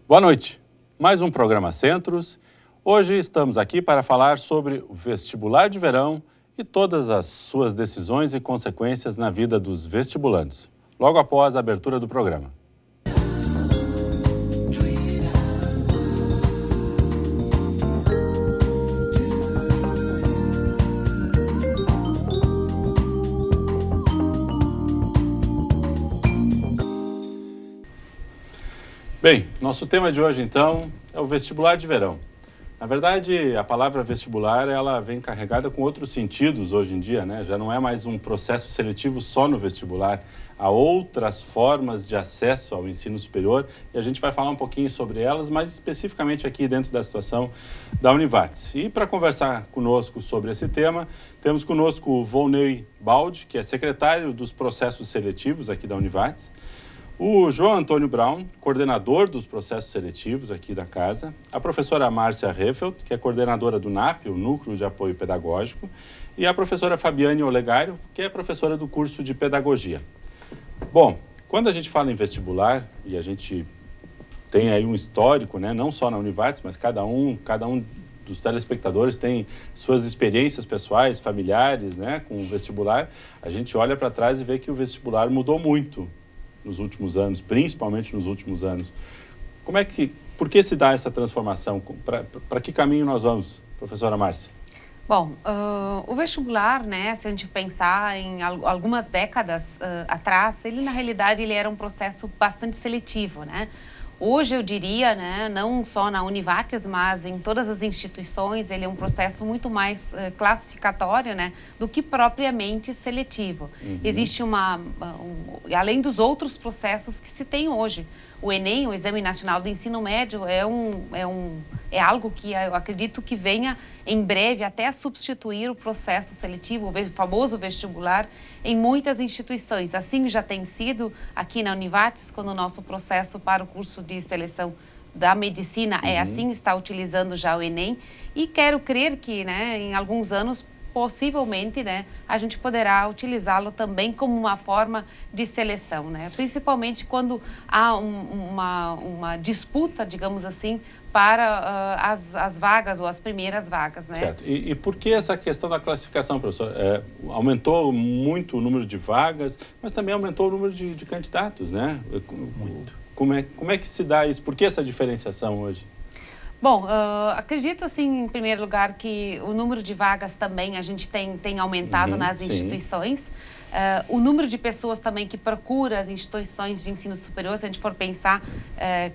Boa noite. Mais um programa Centros. Hoje estamos aqui para falar sobre o vestibular de verão e todas as suas decisões e consequências na vida dos vestibulandos. Logo após a abertura do programa. Bem, nosso tema de hoje, então, é o vestibular de verão. Na verdade, a palavra vestibular, ela vem carregada com outros sentidos hoje em dia, né? Já não é mais um processo seletivo só no vestibular. Há outras formas de acesso ao ensino superior e a gente vai falar um pouquinho sobre elas, mas especificamente aqui dentro da situação da Univates. E para conversar conosco sobre esse tema, temos conosco o Volney Baldi, que é secretário dos processos seletivos aqui da Univates, o João Antônio Braun, coordenador dos processos seletivos aqui da casa, a professora Márcia Rehfeld, que é coordenadora do NAP, o Núcleo de Apoio Pedagógico, e a professora Fabiane Olegário, que é professora do curso de Pedagogia. Bom, quando a gente fala em vestibular, e a gente tem aí um histórico, né, não só na Univates, mas cada um dos telespectadores tem suas experiências pessoais, familiares, né, com o vestibular, a gente olha para trás e vê que o vestibular mudou muito nos últimos anos, principalmente nos últimos anos. Por que se dá essa transformação? Para que caminho nós vamos, professora Márcia? Bom, o vestibular, né, se a gente pensar em algumas décadas atrás, ele na realidade ele era um processo bastante seletivo, né? Hoje eu diria, né, não só na Univates, mas em todas as instituições, ele é um processo muito mais classificatório, né, do que propriamente seletivo. Uhum. Existe além dos outros processos que se tem hoje. O Enem, o Exame Nacional do Ensino Médio, é algo que eu acredito que venha em breve até substituir o processo seletivo, o famoso vestibular, em muitas instituições. Assim já tem sido aqui na Univates, quando o nosso processo para o curso de seleção da medicina é assim, está utilizando já o Enem. E quero crer que, né, em alguns anos, possivelmente, né, a gente poderá utilizá-lo também como uma forma de seleção, né? Principalmente quando há uma disputa, digamos assim, para as vagas ou as primeiras vagas, né? Certo. E por que essa questão da classificação, professor? Aumentou muito o número de vagas, mas também aumentou o número de candidatos, né? Muito. Como é que se dá isso? Por que essa diferenciação hoje? Bom, acredito, assim, em primeiro lugar, que o número de vagas também a gente tem aumentado nas instituições. O número de pessoas também que procura as instituições de ensino superior, se a gente for pensar,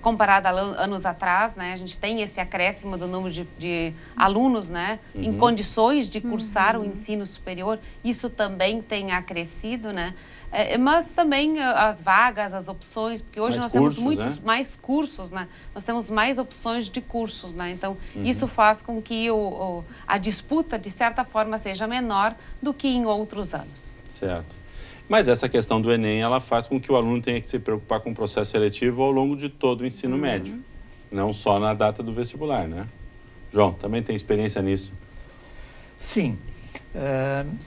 comparado a anos atrás, né, a gente tem esse acréscimo do número de alunos, né, em condições de cursar o ensino superior. Isso também tem acrescido, né? Mas também as vagas, as opções, porque hoje nós temos muitos mais cursos, né? Nós temos mais opções de cursos, né? Então, isso faz com que a disputa, de certa forma, seja menor do que em outros anos. Certo. Mas essa questão do Enem, ela faz com que o aluno tenha que se preocupar com o processo seletivo ao longo de todo o ensino médio, não só na data do vestibular, né? João, também tem experiência nisso? Sim.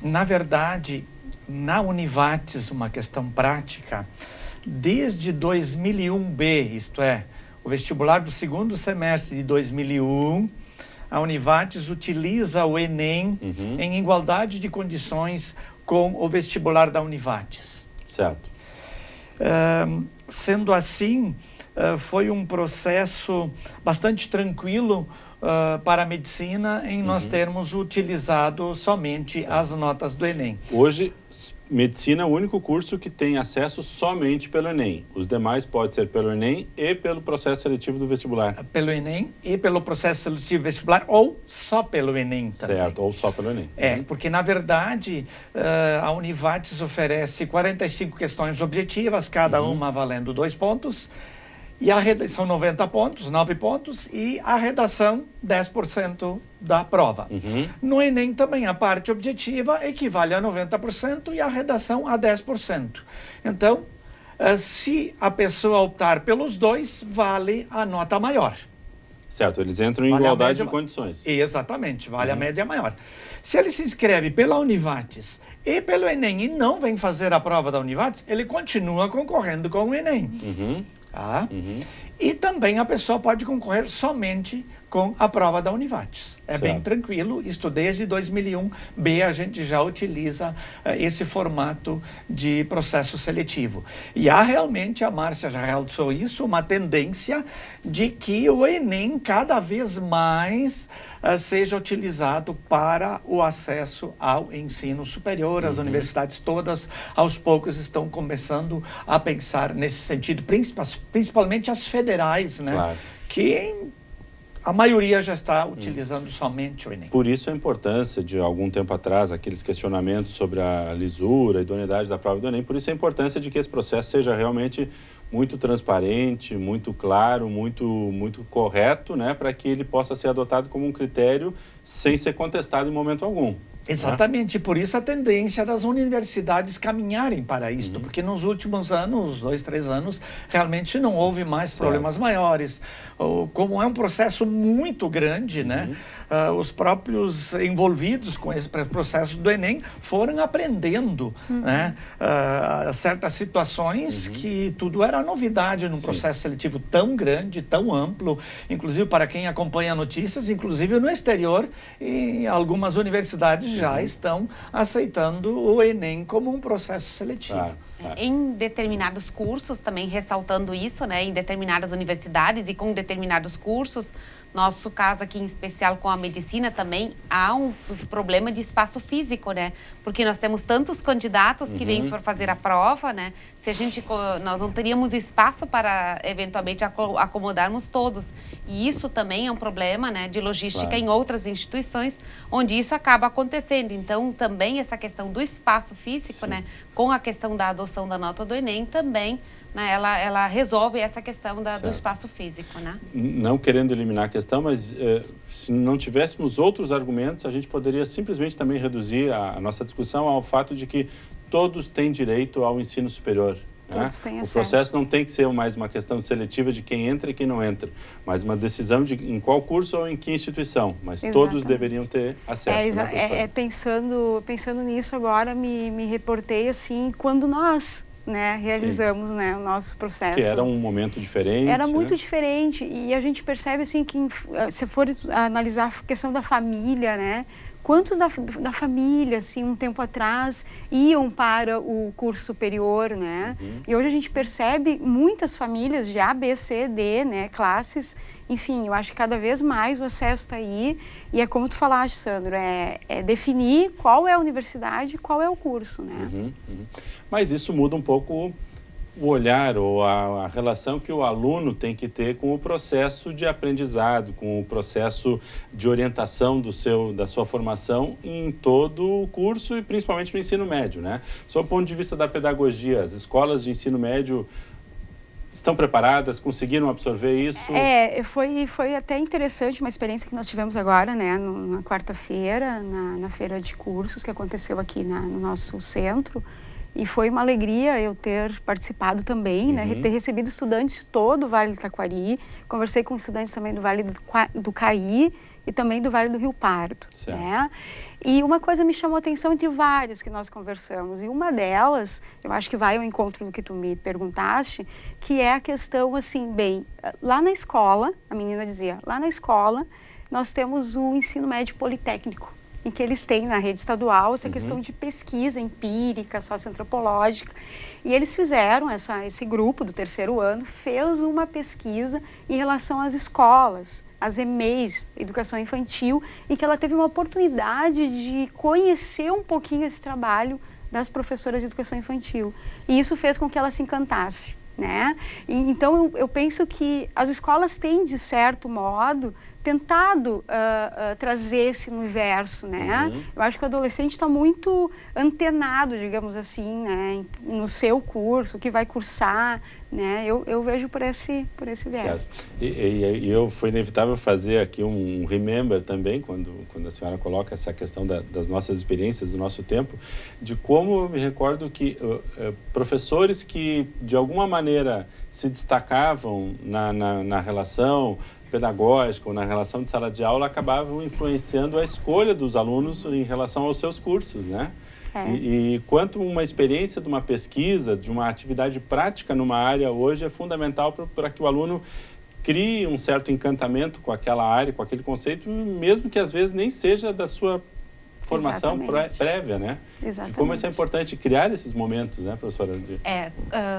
Na verdade, na Univates, uma questão prática, desde 2001B, isto é, o vestibular do segundo semestre de 2001, a Univates utiliza o Enem em igualdade de condições com o vestibular da Univates. Certo. Sendo assim, foi um processo bastante tranquilo para a medicina em nós termos utilizado somente as notas do Enem. Hoje, medicina é o único curso que tem acesso somente pelo Enem. Os demais pode ser pelo Enem e pelo processo seletivo do vestibular. Pelo Enem e pelo processo seletivo vestibular, ou só pelo Enem também. Certo, ou só pelo Enem. Porque na verdade a Univates oferece 45 questões objetivas, cada uma valendo 2 pontos. E são 90 pontos, 9 pontos, e a redação, 10% da prova. No Enem também a parte objetiva equivale a 90% e a redação a 10%. Então, se a pessoa optar pelos dois, vale a nota maior. Certo, eles entram em igualdade de condições. Exatamente, vale a média maior. Se ele se inscreve pela Univates e pelo Enem e não vem fazer a prova da Univates, ele continua concorrendo com o Enem. Tá? E também a pessoa pode concorrer somente com a prova da Univates. É bem tranquilo, isto desde 2001B a gente já utiliza esse formato de processo seletivo. E há realmente, a Márcia já realçou isso, uma tendência de que o Enem cada vez mais seja utilizado para o acesso ao ensino superior. As universidades todas, aos poucos, estão começando a pensar nesse sentido, principalmente as federais, né? Claro. Que a maioria já está utilizando somente o Enem. Por isso a importância de, algum tempo atrás, aqueles questionamentos sobre a lisura, a idoneidade da prova do Enem, por isso a importância de que esse processo seja realmente muito transparente, muito claro, muito correto, né, para que ele possa ser adotado como um critério sem ser contestado em momento algum. Exatamente, por isso a tendência das universidades caminharem para isto, porque nos últimos anos, 2, 3 anos, realmente não houve mais problemas maiores. Como é um processo muito grande, né? Os próprios envolvidos com esse processo do Enem foram aprendendo, né? Certas situações que tudo era novidade num processo seletivo tão grande, tão amplo, inclusive para quem acompanha notícias, inclusive no exterior, e algumas universidades já estão aceitando o Enem como um processo seletivo. Em determinados cursos, também ressaltando isso, né, em determinadas universidades e com determinados cursos, nosso caso aqui em especial com a medicina também, há um problema de espaço físico, né? Porque nós temos tantos candidatos que vêm para fazer a prova, né? Nós não teríamos espaço para, eventualmente, acomodarmos todos. E isso também é um problema, né, de logística em outras instituições, onde isso acaba acontecendo. Então, também essa questão do espaço físico, né, com a questão da adoção da nota do Enem, também, né, ela resolve essa questão do espaço físico, né? Não querendo eliminar a questão, mas se não tivéssemos outros argumentos, a gente poderia simplesmente também reduzir a nossa discussão ao fato de que todos têm direito ao ensino superior. Todos têm acesso. O processo não tem que ser mais uma questão seletiva de quem entra e quem não entra, mas uma decisão de em qual curso ou em que instituição, mas todos deveriam ter acesso. Pensando nisso agora, me reportei assim, quando nós, né, realizamos, né, o nosso processo. Que era um momento diferente. Era muito diferente, e a gente percebe assim que, se for analisar a questão da família, né, quantos da família, assim, um tempo atrás, iam para o curso superior, né? E hoje a gente percebe muitas famílias de A, B, C, D, né, classes. Enfim, eu acho que cada vez mais o acesso está aí. E é como tu falaste, Sandro, é definir qual é a universidade e qual é o curso, né? Mas isso muda um pouco o olhar ou a relação que o aluno tem que ter com o processo de aprendizado, com o processo de orientação da sua formação em todo o curso e principalmente no ensino médio, né? Sob o ponto de vista da pedagogia, as escolas de ensino médio estão preparadas, conseguiram absorver isso? Foi até interessante uma experiência que nós tivemos agora, né, na quarta-feira, na feira de cursos que aconteceu aqui no nosso centro. E foi uma alegria eu ter participado também, né? Ter recebido estudantes de todo o Vale do Taquari. Conversei com estudantes também do Vale do Caí e também do Vale do Rio Pardo. Né? E uma coisa me chamou a atenção entre várias que nós conversamos. E uma delas, eu acho que vai ao encontro do que tu me perguntaste, que é a questão, assim, lá na escola, a menina dizia, lá na escola nós temos o ensino médio politécnico, em que eles têm na rede estadual essa questão de pesquisa empírica, socioantropológica. E eles fizeram, esse grupo do terceiro ano, fez uma pesquisa em relação às escolas, às EMEIs, Educação Infantil, em que ela teve uma oportunidade de conhecer um pouquinho esse trabalho das professoras de Educação Infantil. E isso fez com que ela se encantasse, né? Então, eu penso que as escolas têm, de certo modo, tentado trazer esse universo, né? Eu acho que o adolescente está muito antenado, digamos assim, né? No seu curso, o que vai cursar, né? Eu vejo por esse viés. E foi inevitável fazer aqui um remember também, quando a senhora coloca essa questão das nossas experiências, do nosso tempo, de como eu me recordo que professores que, de alguma maneira, se destacavam na relação pedagógica ou na relação de sala de aula acabavam influenciando a escolha dos alunos em relação aos seus cursos, né? E quanto uma experiência de uma pesquisa, de uma atividade prática numa área hoje é fundamental para que o aluno crie um certo encantamento com aquela área, com aquele conceito, mesmo que às vezes nem seja da sua formação prévia, né? Exatamente. De como isso é importante criar esses momentos, né, professora?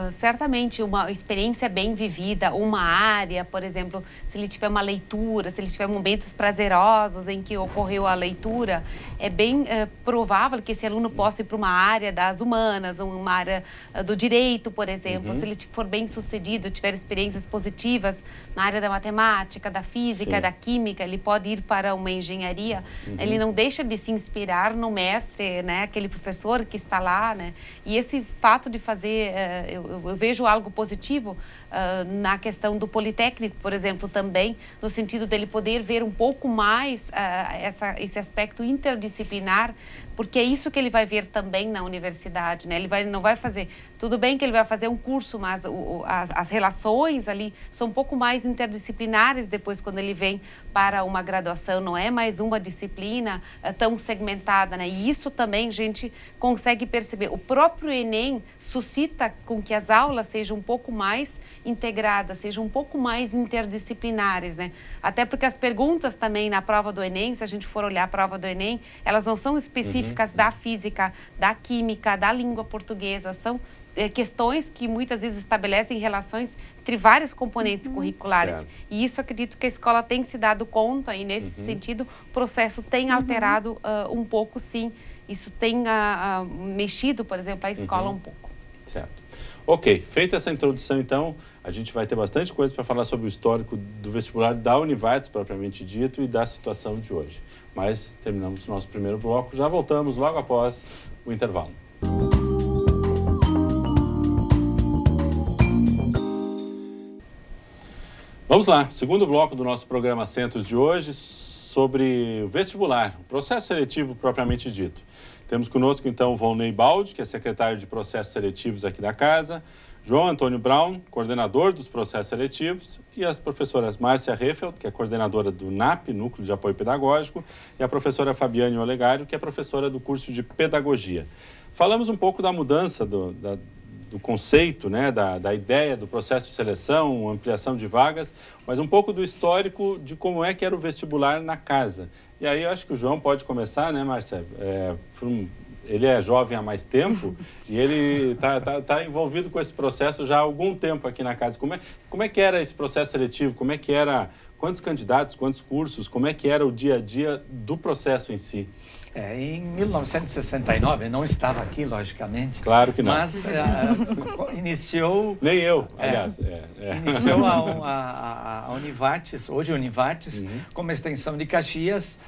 Certamente uma experiência bem vivida, uma área, por exemplo, se ele tiver uma leitura, se ele tiver momentos prazerosos em que ocorreu a leitura, é bem provável que esse aluno possa ir para uma área das humanas, uma área do direito, por exemplo. Se ele for bem sucedido, tiver experiências positivas na área da matemática, da física, da química, ele pode ir para uma engenharia. Ele não deixa de se inspirar no mestre, né, aquele professor que está lá, né? E esse fato de fazer, eu vejo algo positivo na questão do Politécnico, por exemplo, também, no sentido dele poder ver um pouco mais esse aspecto interdisciplinar, porque é isso que ele vai ver também na universidade, né? Ele não vai fazer, tudo bem que ele vai fazer um curso, mas as relações ali são um pouco mais interdisciplinares depois quando ele vem para uma graduação, não é mais uma disciplina tão segmentada, né? E isso também a gente consegue perceber. O próprio Enem suscita com que as aulas sejam um pouco mais integradas, sejam um pouco mais interdisciplinares, né? Até porque as perguntas também na prova do Enem, se a gente for olhar a prova do Enem, elas não são específicas da física, da química, da língua portuguesa, são questões que muitas vezes estabelecem relações entre vários componentes curriculares. Certo. E isso acredito que a escola tem se dado conta e nesse sentido o processo tem alterado um pouco, sim. Isso tem mexido, por exemplo, a escola um pouco. Certo. Ok, feita essa introdução, então, a gente vai ter bastante coisa para falar sobre o histórico do vestibular da Univates, propriamente dito, e da situação de hoje. Mas terminamos o nosso primeiro bloco, já voltamos logo após o intervalo. Vamos lá, segundo bloco do nosso programa Centros de hoje, sobre o vestibular, o processo seletivo propriamente dito. Temos conosco, então, o Volney Baldi, que é secretário de processos seletivos aqui da casa, João Antônio Braun, coordenador dos processos seletivos, e as professoras Márcia Rehfeld, que é coordenadora do NAP, Núcleo de Apoio Pedagógico, e a professora Fabiane Olegário, que é professora do curso de Pedagogia. Falamos um pouco da mudança do conceito, né, da ideia do processo de seleção, ampliação de vagas, mas um pouco do histórico de como é que era o vestibular na casa. E aí eu acho que o João pode começar, né, Márcia? Ele é jovem há mais tempo e ele tá envolvido com esse processo já há algum tempo aqui na casa. Como é que era esse processo seletivo? Como é que era? Quantos candidatos, quantos cursos? Como é que era o dia a dia do processo em si? Em 1969, não estava aqui, logicamente. Claro que não. Mas iniciou... Nem eu, aliás. Iniciou a Univates, hoje Univates, como extensão de Caxias.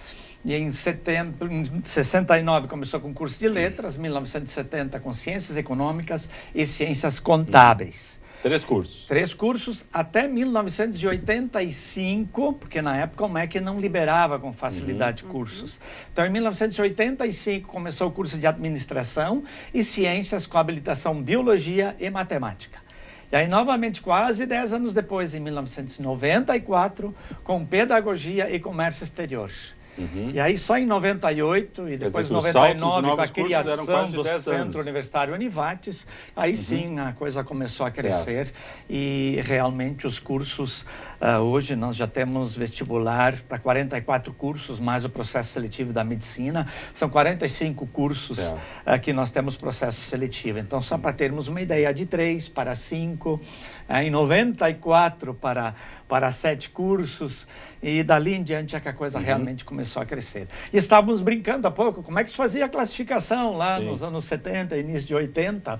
E em 69 começou com curso de letras, 1970 com ciências econômicas e ciências contábeis. 3 cursos. 3 cursos até 1985, porque na época o MEC não liberava com facilidade cursos. Então, em 1985 começou o curso de administração e ciências com habilitação biologia e matemática. E aí, novamente, quase 10 anos depois, em 1994, com pedagogia e comércio exterior. E aí só em 98 e depois 99 com a criação do Centro Universitário Univates, aí sim a coisa começou a crescer e realmente os cursos, hoje nós já temos vestibular para 44 cursos, mais o processo seletivo da medicina, são 45 cursos que nós temos processo seletivo. Então só para termos uma ideia, de 3 para 5, em 94 para 7 cursos, e dali em diante é que a coisa realmente começou a crescer. E estávamos brincando há pouco, como é que se fazia a classificação lá nos anos 70, início de 80,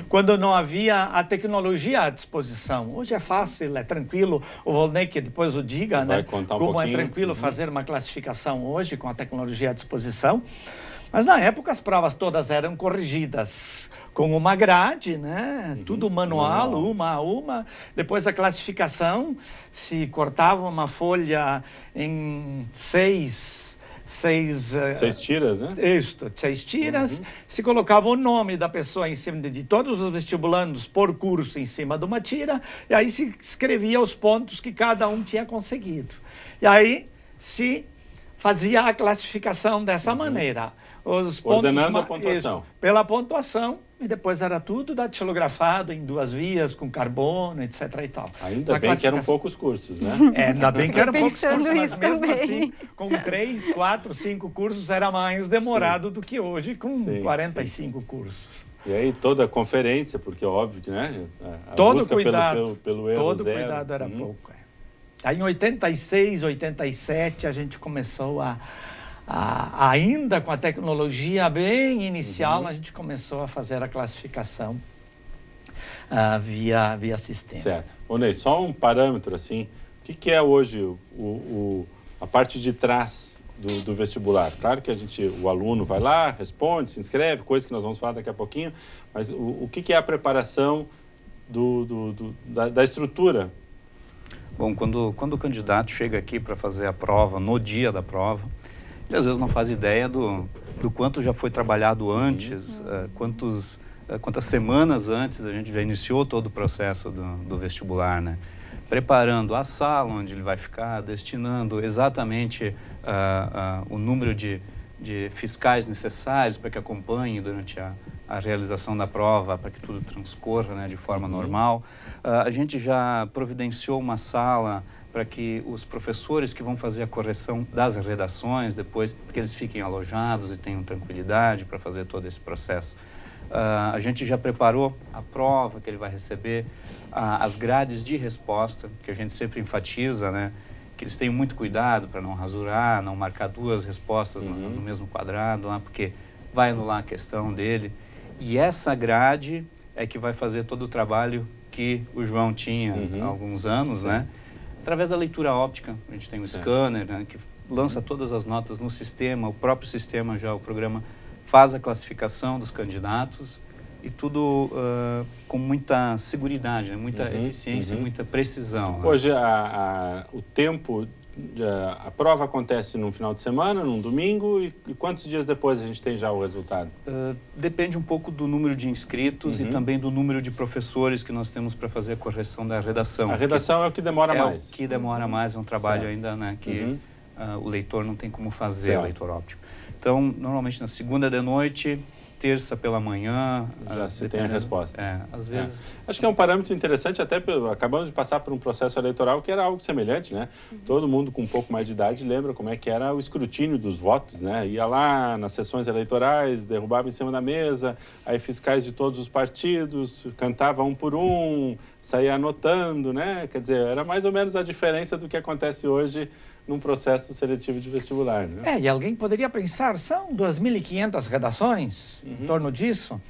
quando não havia a tecnologia à disposição. Hoje é fácil, é tranquilo, o Volney que depois o diga, né, como é tranquilo fazer uma classificação hoje com a tecnologia à disposição. Mas na época as provas todas eram corrigidas com uma grade, né? Tudo manual, uma a uma. Depois a classificação, se cortava uma folha em 6 tiras, né? Isso, 6 tiras. Se colocava o nome da pessoa em cima de todos os vestibulandos por curso em cima de uma tira, e aí se escrevia os pontos que cada um tinha conseguido. E aí se fazia a classificação dessa maneira. Os pontos, ordenando a pontuação. Isso, pela pontuação, e depois era tudo datilografado em 2 vias, com carbono, etc. e tal. Ainda bem que eram poucos cursos, né? Ainda bem que eram poucos cursos, mas isso mesmo também. assim, com 3, 4, 5 cursos, era mais demorado do que hoje, com 45 cursos. E aí toda a conferência, porque é óbvio que, né? A Todo busca cuidado, pelo erro todo zero. cuidado era pouco. Aí em 86, 87, a gente começou ainda com a tecnologia bem inicial, a gente começou a fazer a classificação via sistema. Certo. Ô Ney, só um parâmetro assim, o que é hoje a parte de trás do vestibular? Claro que o aluno vai lá, responde, se inscreve, coisa que nós vamos falar daqui a pouquinho, mas o que é a preparação da estrutura? Bom, quando o candidato chega aqui para fazer a prova, no dia da prova, ele às vezes não faz ideia do quanto já foi trabalhado antes, quantas semanas antes a gente já iniciou todo o processo do vestibular, né? Preparando a sala onde ele vai ficar, destinando exatamente o número de fiscais necessários para que acompanhem durante a realização da prova, para que tudo transcorra, né, de forma normal. A gente já providenciou uma sala para que os professores que vão fazer a correção das redações depois, porque eles fiquem alojados e tenham tranquilidade para fazer todo esse processo. A gente já preparou a prova que ele vai receber, as grades de resposta, que a gente sempre enfatiza, né? Que eles tenham muito cuidado para não rasurar, não marcar 2 respostas no mesmo quadrado, porque vai anular a questão dele. E essa grade é que vai fazer todo o trabalho que o João tinha há alguns anos, né? Através da leitura óptica, a gente tem um scanner, né, que lança todas as notas no sistema, o próprio sistema já, o programa, faz a classificação dos candidatos e tudo com muita seguridade, né, muita eficiência, muita precisão. Né? Hoje, o tempo, a prova acontece num final de semana, num domingo, e quantos dias depois a gente tem já o resultado? Depende um pouco do número de inscritos e também do número de professores que nós temos para fazer a correção da redação. A redação é o que demora mais. É o que demora mais, é um trabalho ainda, né, que o leitor não tem como fazer, o leitor óptico. Então, normalmente na segunda de noite, terça pela manhã... Já se tem a resposta. Às vezes... Acho que é um parâmetro interessante, até acabamos de passar por um processo eleitoral que era algo semelhante, né? Todo mundo com um pouco mais de idade lembra como é que era o escrutínio dos votos, né? Ia lá nas sessões eleitorais, derrubava em cima da mesa, aí fiscais de todos os partidos, cantava um por um, saía anotando, né? Quer dizer, era mais ou menos a diferença do que acontece hoje num processo seletivo de vestibular, né? E alguém poderia pensar, são 2.500 redações em torno disso,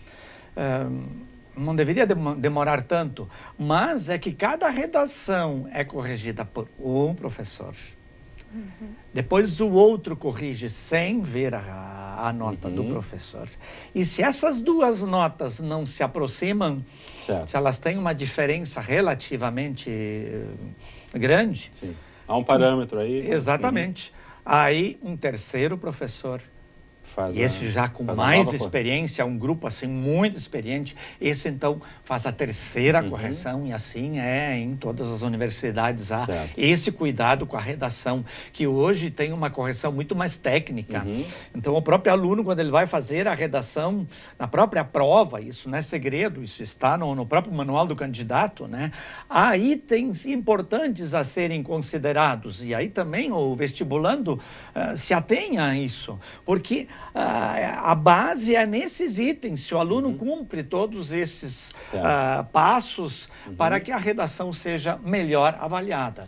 não deveria demorar tanto, mas é que cada redação é corrigida por um professor. Depois o outro corrige sem ver a nota do professor. E se essas 2 notas não se aproximam, se elas têm uma diferença relativamente grande... Sim. Há um parâmetro aí. Exatamente. Aí um terceiro professor, e esse já com mais experiência, um grupo assim muito experiente, esse então faz a terceira correção, e assim é em todas as universidades há esse cuidado com a redação, que hoje tem uma correção muito mais técnica. Então o próprio aluno, quando ele vai fazer a redação na própria prova, isso não é segredo, isso está no próprio manual do candidato, né? Há itens importantes a serem considerados, e aí também o vestibulando se atenha a isso, porque a base é nesses itens, se o aluno cumpre todos esses passos para que a redação seja melhor avaliada.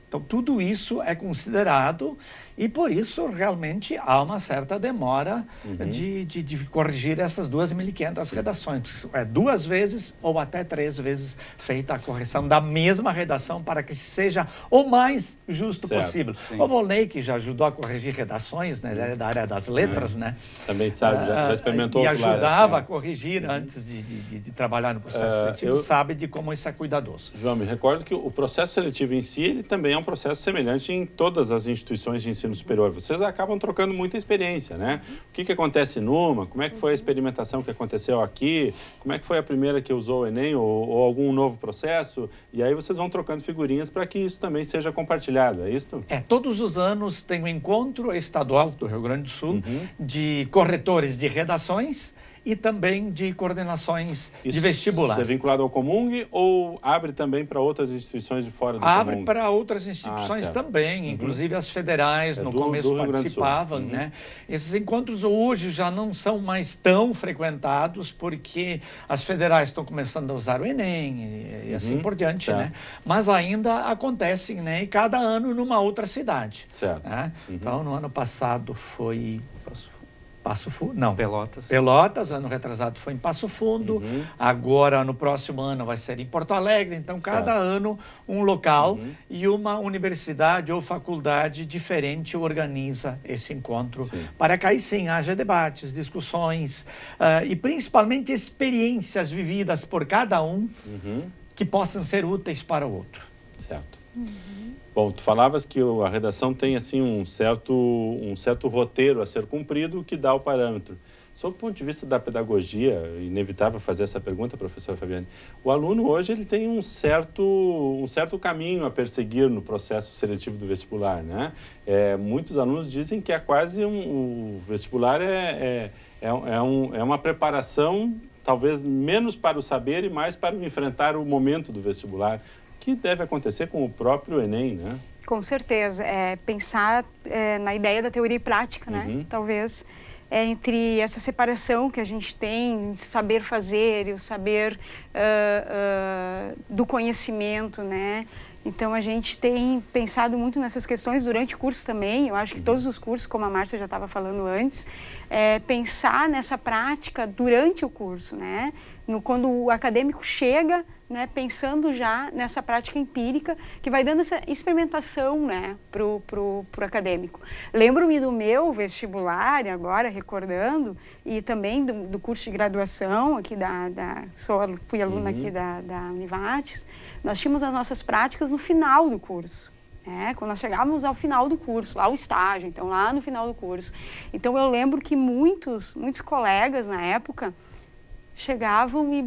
Então, tudo isso é considerado e, por isso, realmente há uma certa demora de corrigir essas 2.500 redações. É 2 vezes ou até 3 vezes feita a correção da mesma redação para que seja o mais justo possível. O Volney, que já ajudou a corrigir redações, né, ele é da área das letras, né? Também sabe, já experimentou. E ajudava a corrigir antes de trabalhar no processo seletivo, sabe de como isso é cuidadoso. João, me recordo que o processo seletivo em si, ele também é um processo semelhante em todas as instituições de ensino superior. Vocês acabam trocando muita experiência, né? O que acontece numa, como é que foi a experimentação que aconteceu aqui, como é que foi a primeira que usou o Enem ou algum novo processo, e aí vocês vão trocando figurinhas para que isso também seja compartilhado, é isso? Todos os anos tem um encontro estadual do Rio Grande do Sul de corretores de redações e também de coordenações de vestibular. Isso é vinculado ao Comung ou abre também para outras instituições de fora do Comung? Abre para outras instituições também, inclusive as federais, no começo participavam, né? Esses encontros hoje já não são mais tão frequentados porque as federais estão começando a usar o Enem e assim por diante, né? Mas ainda acontecem, né? E cada ano numa outra cidade. Certo. Né? Então, no ano passado foi Passo Fundo, não. Pelotas. Pelotas, ano retrasado foi em Passo Fundo, agora no próximo ano vai ser em Porto Alegre, então cada ano um local e uma universidade ou faculdade diferente organiza esse encontro para que aí sim haja debates, discussões e principalmente experiências vividas por cada um que possam ser úteis para o outro. Certo. Bom, tu falavas que a redação tem assim um certo roteiro a ser cumprido que dá o parâmetro. Sob o ponto de vista da pedagogia, é inevitável fazer essa pergunta, professor Fabiane, o aluno hoje ele tem um certo caminho a perseguir no processo seletivo do vestibular, né? Muitos alunos dizem que é quase o vestibular é uma preparação talvez menos para o saber e mais para enfrentar o momento do vestibular, que deve acontecer com o próprio Enem, né? Com certeza. Pensar na ideia da teoria e prática, né? Talvez entre essa separação que a gente tem, saber fazer e o saber do conhecimento, né? Então, a gente tem pensado muito nessas questões durante o curso também. Eu acho que todos os cursos, como a Márcia já estava falando antes, pensar nessa prática durante o curso, né? Quando o acadêmico chega, né, pensando já nessa prática empírica, que vai dando essa experimentação, né, pro acadêmico. Lembro-me do meu vestibular, agora recordando, e também do curso de graduação, aqui fui aluna aqui da Univates. Nós tínhamos as nossas práticas no final do curso. Quando nós chegávamos ao final do curso, lá o estágio, então lá no final do curso. Então eu lembro que muitos colegas na época chegavam e,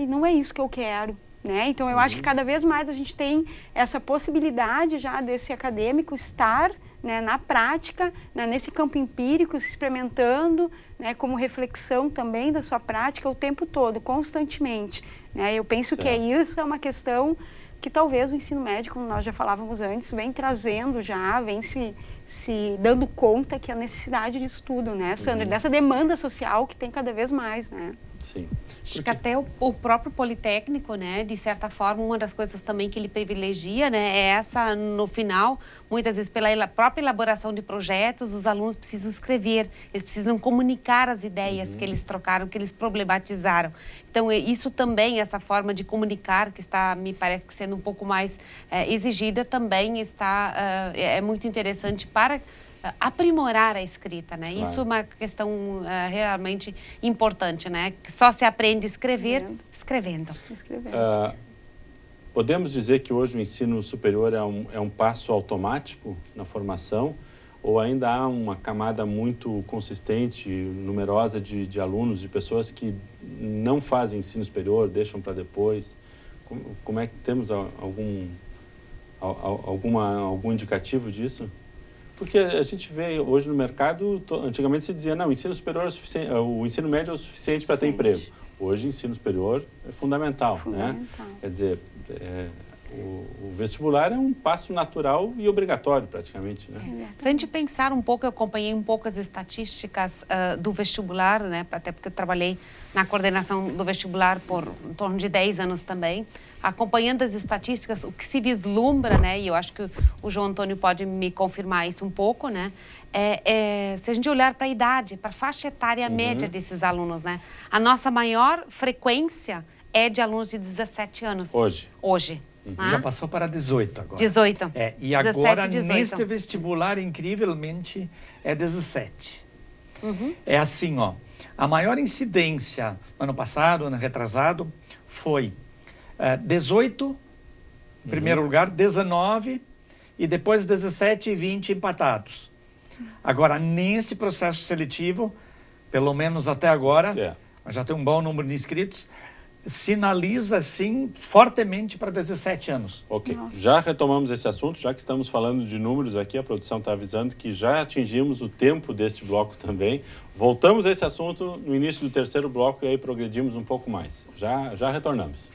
não é isso que eu quero, né? Então, eu acho que cada vez mais a gente tem essa possibilidade já desse acadêmico estar, né, na prática, né, nesse campo empírico, se experimentando, né, como reflexão também da sua prática o tempo todo, constantemente, né? Eu penso que isso é uma questão que talvez o ensino médio, como nós já falávamos antes, vem trazendo já, vem se dando conta que a necessidade disso tudo, né, Sandra? Dessa demanda social que tem cada vez mais, né? Sim. Acho que até o próprio Politécnico, né, de certa forma, uma das coisas também que ele privilegia, né, é essa, no final, muitas vezes pela própria elaboração de projetos, os alunos precisam escrever, eles precisam comunicar as ideias que eles trocaram, que eles problematizaram. Então, isso também, essa forma de comunicar, que está, me parece que sendo um pouco mais exigida, também é muito interessante para aprimorar a escrita, né? Claro. Isso é uma questão realmente importante, né? Só se aprende a escrever escrevendo. Podemos dizer que hoje o ensino superior é um passo automático na formação ou ainda há uma camada muito consistente, numerosa de alunos, de pessoas que não fazem ensino superior, deixam para depois? Como é que temos algum indicativo disso? Porque a gente vê hoje no mercado, antigamente se dizia, não, o ensino superior é suficiente, o ensino médio é o suficiente para ter emprego. Hoje, o ensino superior é fundamental, né? Quer dizer, o vestibular é um passo natural e obrigatório, praticamente, né? Se a gente pensar um pouco, eu acompanhei um pouco as estatísticas do vestibular, né? Até porque eu trabalhei na coordenação do vestibular por em torno de 10 anos também. Acompanhando as estatísticas, o que se vislumbra, né? E eu acho que o João Antônio pode me confirmar isso um pouco, né? Se a gente olhar para a idade, para a faixa etária média desses alunos, né? A nossa maior frequência é de alunos de 17 anos. Hoje. Já passou para 18 agora. 18. E agora, 17, neste vestibular, incrivelmente, é 17. É assim, ó. A maior incidência, ano passado, ano retrasado, foi 18, em primeiro lugar, 19, e depois 17 e 20 empatados. Agora, neste processo seletivo, pelo menos até agora, já tem um bom número de inscritos, sinaliza, sim, fortemente para 17 anos. Ok. Nossa. Já retomamos esse assunto, já que estamos falando de números aqui, a produção está avisando que já atingimos o tempo deste bloco também. Voltamos a esse assunto no início do terceiro bloco e aí progredimos um pouco mais. Já retornamos.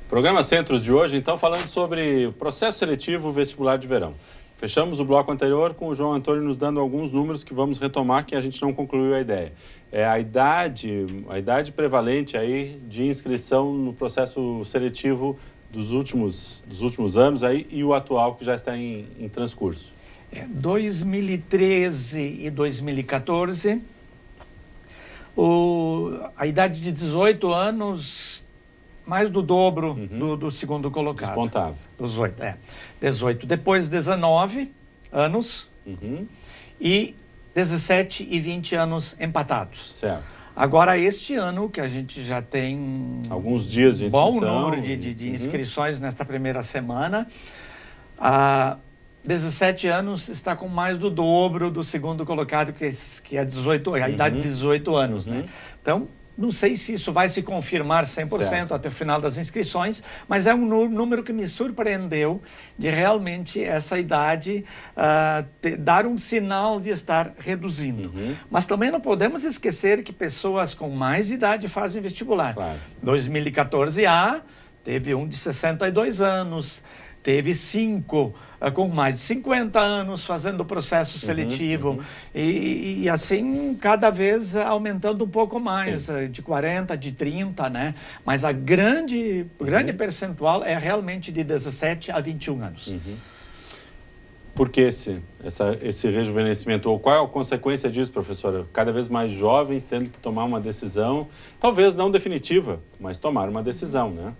Programa Centros de hoje, então, falando sobre o processo seletivo vestibular de verão. Fechamos o bloco anterior com o João Antônio nos dando alguns números que vamos retomar, que a gente não concluiu a ideia. É a idade prevalente aí de inscrição no processo seletivo dos últimos anos aí, e o atual que já está em transcurso. 2013 e 2014, a idade de 18 anos, mais do dobro do segundo colocado. Despontava. 18. Depois 19 anos e 17 e 20 anos empatados. Certo. Agora, este ano, que a gente já tem alguns dias de inscrição, bom número de inscrições nesta primeira semana, 17 anos está com mais do dobro do segundo colocado, que é 18, a idade de 18 anos. Né? Então, não sei se isso vai se confirmar 100% certo. Até o final das inscrições, mas é um número que me surpreendeu de realmente essa idade dar um sinal de estar reduzindo. Mas também não podemos esquecer que pessoas com mais idade fazem vestibular. Claro. 2014 teve um de 62 anos, teve 5 com mais de 50 anos fazendo o processo seletivo e assim cada vez aumentando um pouco mais, de 40, de 30, né? Mas a grande percentual é realmente de 17 a 21 anos. Por que esse rejuvenescimento? Ou qual é a consequência disso, professora? Cada vez mais jovens tendo que tomar uma decisão, talvez não definitiva, mas tomar uma decisão, né?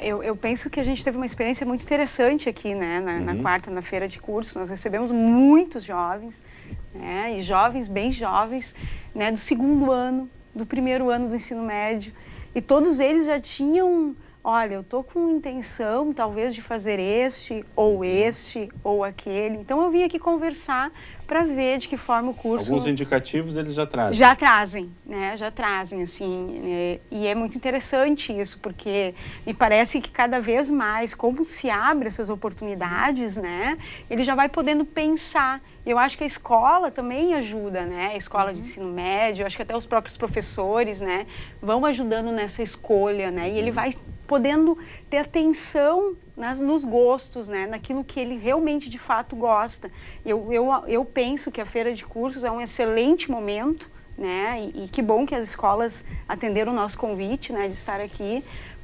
Eu penso que a gente teve uma experiência muito interessante aqui, né, na quarta, na feira de cursos. Nós recebemos muitos jovens, né, e jovens, bem jovens, né, do segundo ano, do primeiro ano do ensino médio, e todos eles já tinham, olha, eu estou com intenção, talvez, de fazer este, ou aquele. Então, eu vim aqui conversar para ver de que forma o curso... Alguns indicativos eles já trazem. Já trazem, né? Já trazem, assim. E é muito interessante isso, porque me parece que cada vez mais, como se abre essas oportunidades, né? Ele já vai podendo pensar. Eu acho que a escola também ajuda, né? A escola de ensino médio, acho que até os próprios professores, né? Vão ajudando nessa escolha, né? E ele vai podendo ter atenção nos gostos, né? Naquilo que ele realmente, de fato, gosta. Eu penso que a feira de cursos é um excelente momento, né? E que bom que as escolas atenderam o nosso convite, né? De estar aqui,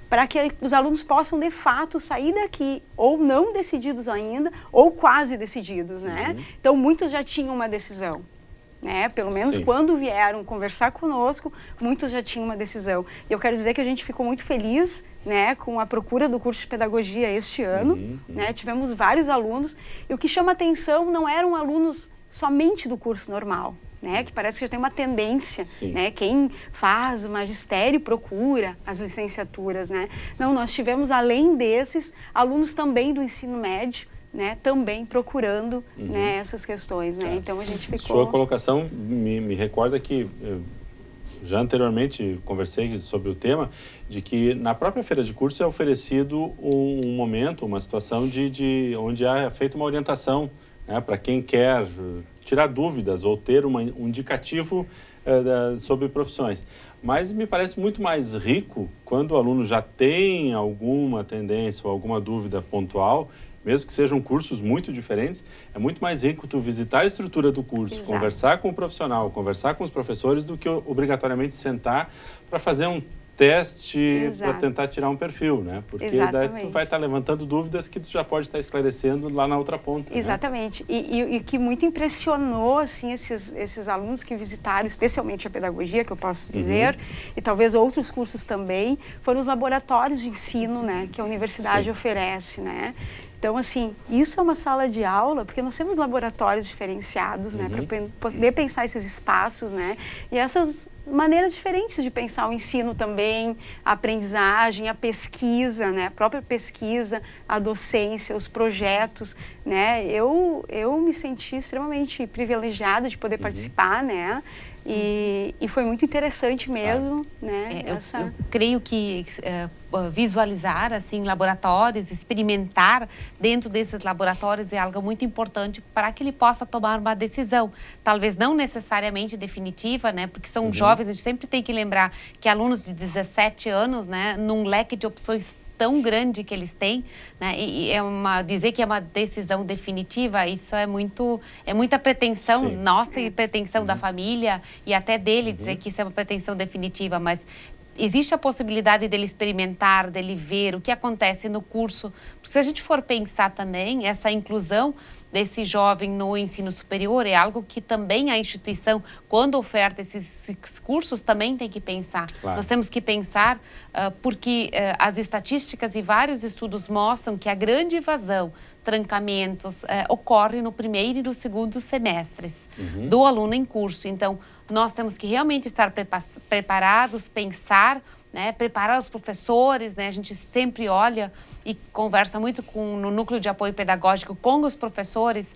para que os alunos possam, de fato, sair daqui ou não decididos ainda, ou quase decididos, né? Então, muitos já tinham uma decisão. Né? Pelo menos quando vieram conversar conosco, muitos já tinham uma decisão. E eu quero dizer que a gente ficou muito feliz, né, com a procura do curso de pedagogia este ano. Né? Tivemos vários alunos, e o que chama atenção não eram alunos somente do curso normal, né? Que parece que já tem uma tendência, né? Quem faz o magistério procura as licenciaturas, né? Não, nós tivemos, além desses, alunos também do ensino médio, né, também procurando né, essas questões, né? Então a gente ficou... Sua colocação me recorda que eu já anteriormente conversei sobre o tema, de que na própria feira de curso é oferecido um momento, uma situação onde é feita uma orientação, né, para quem quer tirar dúvidas ou ter um indicativo sobre profissões. Mas me parece muito mais rico quando o aluno já tem alguma tendência ou alguma dúvida pontual, mesmo que sejam cursos muito diferentes, é muito mais rico tu visitar a estrutura do curso, conversar com o profissional, conversar com os professores, do que obrigatoriamente sentar para fazer um teste para tentar tirar um perfil, né? Porque daí tu vai estar levantando dúvidas que tu já pode estar esclarecendo lá na outra ponta. Exatamente. Né? E que muito impressionou, assim, esses alunos que visitaram, especialmente a pedagogia, que eu posso dizer, e talvez outros cursos também, foram os laboratórios de ensino, né? Que a universidade oferece, né? Então, assim, isso é uma sala de aula, porque nós temos laboratórios diferenciados, né, para poder pensar esses espaços, né, e essas maneiras diferentes de pensar o ensino também, a aprendizagem, a pesquisa, né? A própria pesquisa, a docência, os projetos, né? Eu me senti extremamente privilegiada de poder participar, né? E foi muito interessante mesmo, né? Eu creio que visualizar assim laboratórios, experimentar dentro desses laboratórios é algo muito importante para que ele possa tomar uma decisão, talvez não necessariamente definitiva, né? Porque são jovens, a gente sempre tem que lembrar que alunos de 17 anos, né, num leque de opções tão grande que eles têm, né? E dizer que é uma decisão definitiva, isso é muita pretensão nossa e pretensão da família e até dele dizer que isso é uma pretensão definitiva, mas existe a possibilidade dele experimentar, dele ver o que acontece no curso. Se a gente for pensar também, essa inclusão desse jovem no ensino superior é algo que também a instituição, quando oferta esses cursos, também tem que pensar. Claro. Nós temos que pensar porque as estatísticas e vários estudos mostram que a grande evasão, trancamentos, ocorre no primeiro e no segundo semestres do aluno em curso. Então, nós temos que realmente estar preparados, pensar, né, preparar os professores, né? A gente sempre olha e conversa muito no núcleo de apoio pedagógico com os professores,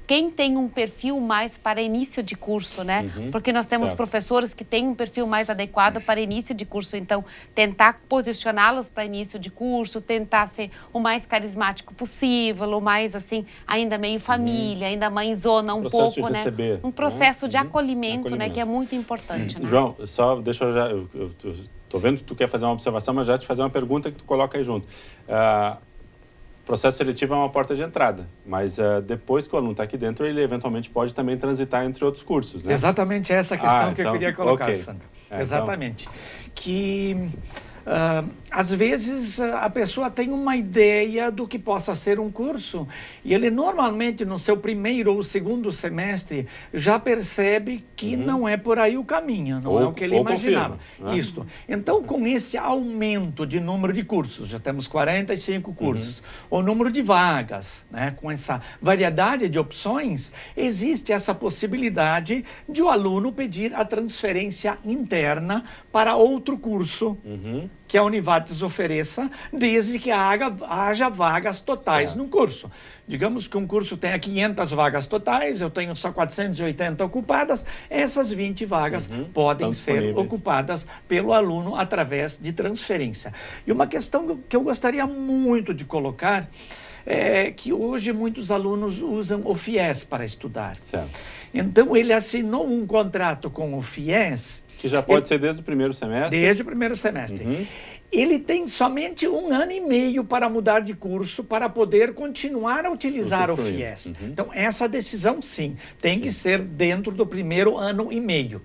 quem tem um perfil mais para início de curso, né? Porque nós temos professores que têm um perfil mais adequado para início de curso, então tentar posicioná-los para início de curso, tentar ser o mais carismático possível, o mais assim, ainda meio família, ainda mãezona um pouco, né? Receber, um processo de acolhimento, né? Que é muito importante, né? João, só deixa eu já... Eu tô vendo que tu quer fazer uma observação, mas já te fazer uma pergunta que tu coloca aí junto. Processo seletivo é uma porta de entrada, mas depois que o aluno está aqui dentro, ele eventualmente pode também transitar entre outros cursos, né? Exatamente essa questão que eu então, queria colocar, Sandro. Exatamente. Que às vezes a pessoa tem uma ideia do que possa ser um curso e ele normalmente no seu primeiro ou segundo semestre já percebe que não é por aí o caminho, não é o que ele imaginava. Confirma, Isso. Então, com esse aumento de número de cursos, já temos 45 cursos, o número de vagas, né, com essa variedade de opções, existe essa possibilidade de o aluno pedir a transferência interna para outro curso que a Univates ofereça, desde que haja vagas totais no curso. Digamos que um curso tenha 500 vagas totais, eu tenho só 480 ocupadas, essas 20 vagas podem ser ocupadas pelo aluno através de transferência. E uma questão que eu gostaria muito de colocar é que hoje muitos alunos usam o FIES para estudar. Certo. Então, ele assinou um contrato com o FIES... Que já pode ser desde o primeiro semestre? Desde o primeiro semestre. Ele tem somente 1 ano e meio para mudar de curso para poder continuar a utilizar o FIES. Então, essa decisão, sim, tem que ser dentro do primeiro ano e meio.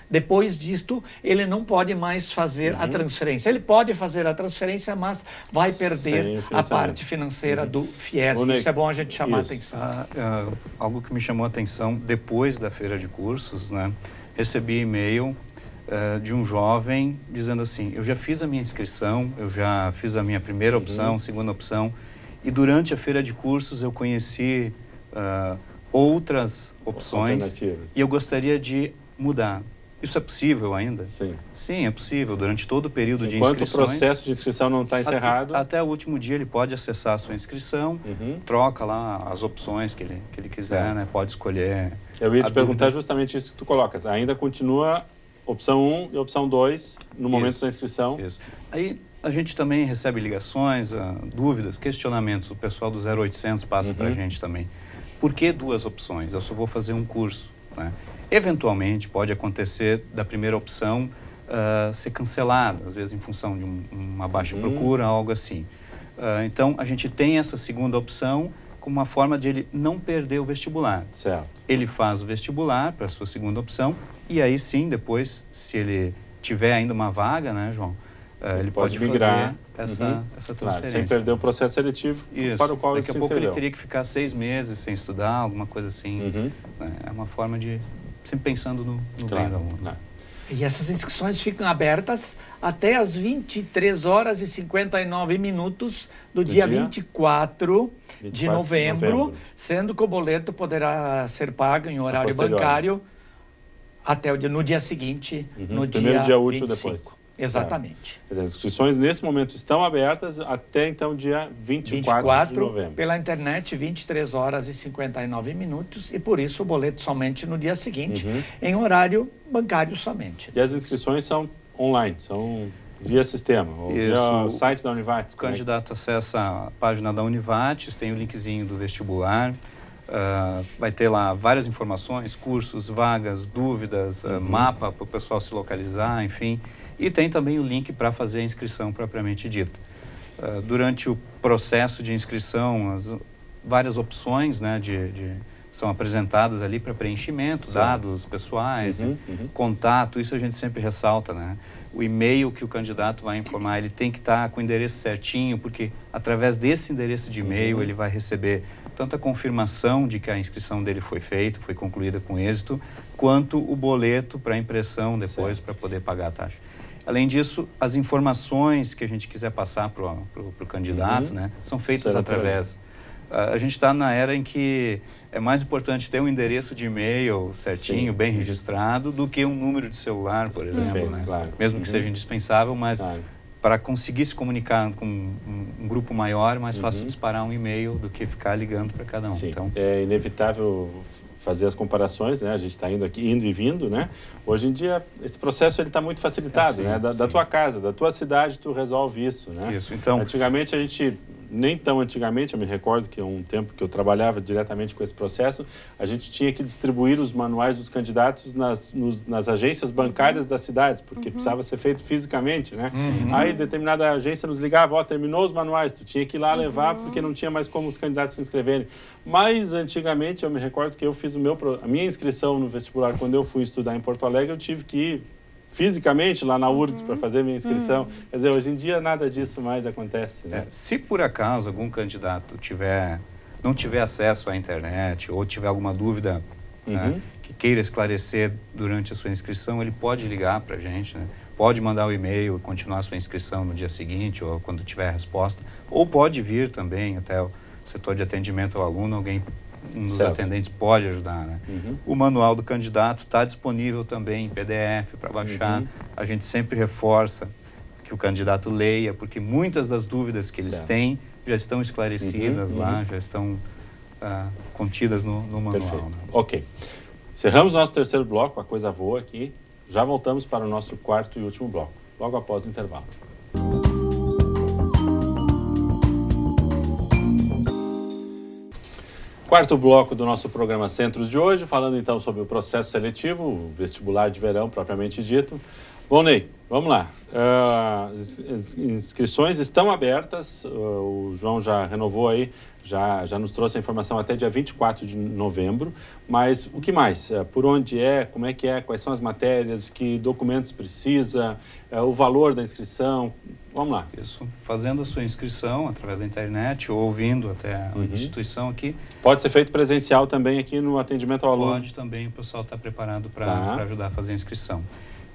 Depois disto, ele não pode mais fazer a transferência. Ele pode fazer a transferência, mas vai perder a parte financeira do FIES. Isso é bom a gente chamar a atenção. Algo que me chamou a atenção depois da feira de cursos, né? Recebi e-mail de um jovem dizendo assim, eu já fiz a minha inscrição, eu já fiz a minha primeira opção, segunda opção, e durante a feira de cursos eu conheci outras opções e eu gostaria de mudar. Isso é possível ainda? Sim. Sim, é possível. Durante todo o período de inscrições... inscrições... Enquanto o processo de inscrição não está encerrado... Até o último dia ele pode acessar a sua inscrição, troca lá as opções que ele quiser, né? Pode escolher... Eu ia te perguntar justamente isso que tu colocas. Ainda continua opção 1 e opção 2 no momento da inscrição? Isso. Aí a gente também recebe ligações, dúvidas, questionamentos. O pessoal do 0800 passa para a gente também. Por que 2 opções? Eu só vou fazer um curso, né? Eventualmente, pode acontecer da primeira opção ser cancelada, às vezes em função de uma baixa procura, algo assim. Então, a gente tem essa segunda opção como uma forma de ele não perder o vestibular. Certo. Ele faz o vestibular para a sua segunda opção e aí sim, depois, se ele tiver ainda uma vaga, né, João? Ele pode migrar essa transferência. Claro, sem perder o processo seletivo para o qual ele se inscreveu. Daqui a pouco ele teria que ficar 6 meses sem estudar, alguma coisa assim. É uma forma de... sempre pensando no bem do aluno. E essas inscrições ficam abertas até as 23 horas e 59 minutos do dia 24 de novembro, sendo que o boleto poderá ser pago em horário bancário até no dia seguinte, no primeiro dia útil 25. depois. Exatamente. As inscrições nesse momento estão abertas até então dia 24 de novembro. Pela internet, 23 horas e 59 minutos, e por isso o boleto somente no dia seguinte, em horário bancário somente. E as inscrições são online, são via sistema, ou via site da Univates. O candidato acessa a página da Univates, tem o linkzinho do vestibular, vai ter lá várias informações, cursos, vagas, dúvidas, mapa para o pessoal se localizar, enfim. E tem também o link para fazer a inscrição propriamente dita. Durante o processo de inscrição, várias opções, né, são apresentadas ali para preenchimento, dados pessoais, contato, isso a gente sempre ressalta, né? O e-mail que o candidato vai informar, ele tem que estar com o endereço certinho, porque através desse endereço de e-mail ele vai receber tanto a confirmação de que a inscrição dele foi feita, foi concluída com êxito, quanto o boleto para impressão depois para poder pagar a taxa. Além disso, as informações que a gente quiser passar para o candidato, né, são feitas através. A gente está na era em que é mais importante ter um endereço de e-mail certinho, bem registrado, do que um número de celular, por exemplo. Perfeito, né? claro. Mesmo que seja indispensável, mas para conseguir se comunicar com um grupo maior, é mais fácil disparar um e-mail do que ficar ligando para cada um. Sim. Então, é inevitável fazer as comparações, né? A gente está indo e vindo, né? Hoje em dia, esse processo ele está muito facilitado, né? Da tua casa, da tua cidade, tu resolve isso, né? Isso, então... Antigamente, a gente... Nem tão antigamente, eu me recordo que um tempo que eu trabalhava diretamente com esse processo, a gente tinha que distribuir os manuais dos candidatos nas agências bancárias das cidades, porque precisava ser feito fisicamente, né? Aí determinada agência nos ligava, ó, terminou os manuais, tu tinha que ir lá levar porque não tinha mais como os candidatos se inscreverem. Mas antigamente, eu me recordo que eu fiz a minha inscrição no vestibular, quando eu fui estudar em Porto Alegre, eu tive que ir fisicamente lá na URGS para fazer minha inscrição. Quer dizer, hoje em dia nada disso mais acontece, né? Se por acaso algum candidato não tiver acesso à internet ou tiver alguma dúvida né, que queira esclarecer durante a sua inscrição, ele pode ligar para a gente, né? Pode mandar o e-mail e continuar a sua inscrição no dia seguinte ou quando tiver a resposta, ou pode vir também até o setor de atendimento ao aluno, um dos atendentes pode ajudar, né? O manual do candidato está disponível também em PDF para baixar. A gente sempre reforça que o candidato leia, porque muitas das dúvidas que eles têm já estão esclarecidas lá, já estão contidas no manual. Né? Ok. Encerramos nosso terceiro bloco, a coisa voa aqui. Já voltamos para o nosso quarto e último bloco, logo após o intervalo. Quarto bloco do nosso programa Centros de hoje, falando então sobre o processo seletivo, o vestibular de verão propriamente dito. Bom, Ney, vamos lá. As inscrições estão abertas, o João já renovou aí, já nos trouxe a informação até dia 24 de novembro, mas o que mais? Por onde como é que é, quais são as matérias, que documentos precisa, o valor da inscrição? Vamos lá. Isso, fazendo a sua inscrição através da internet ou ouvindo até a instituição aqui. Pode ser feito presencial também aqui no atendimento ao aluno? Pode também, o pessoal está preparado para ajudar a fazer a inscrição.